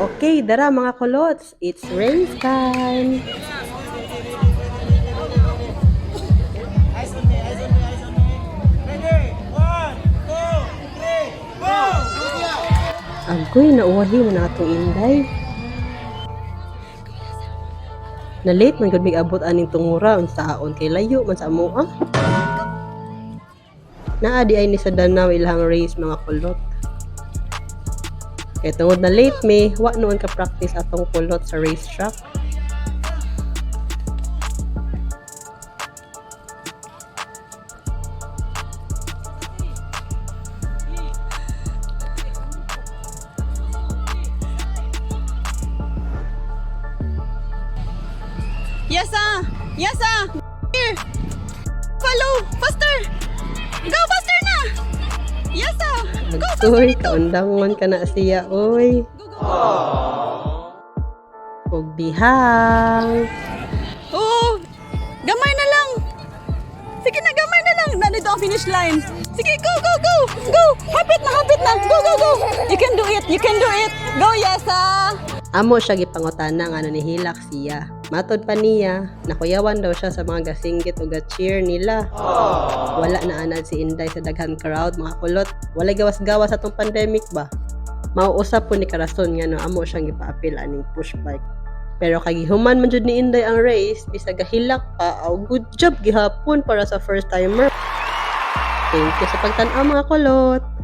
Okay, dara mga kulots, it's race time! Eyes on me, eyes on me, eyes on me. Ready? 1, 2, 3, go! Agoy, nauwahi mo na itong inday. Na late man gud mig abot aning tungura unsaon kay layo man sa amoa. Naa di ay ni sa Danau ilang race mga kulot. Kay tungod na late me, wa noon ka practice atong kulot sa racetrack. Yes, Yes, Here! Follow! Faster! Go faster na! Yes, Go faster Agtoy, dito! kaundangon ka na siya, oy. Ug bihang. Oh! Gamay na lang! Sige na, gamay na lang! Nandito ang finish line! Sige, go, go, go! Go! Hapit na, hapit na! Go, go, go! You can do it! You can do it! Go, Yesa! Amo siya gipangutana nga nanihilak siya. Matod pa niya, nakuyawan daw siya sa mga gasinggit o ga-cheer nila. Wala na anad si Inday sa daghan crowd, mga kulot. Wala gawas-gawas atong pandemic ba? Mauusap po ni Karason nga no, amo siyang gipaapil aning push bike. Pero kagihuman man jud ni Inday ang race, bisag gahilak pa, good job gihapon para sa first timer. Thank you sa pagtan-aw mga kulot.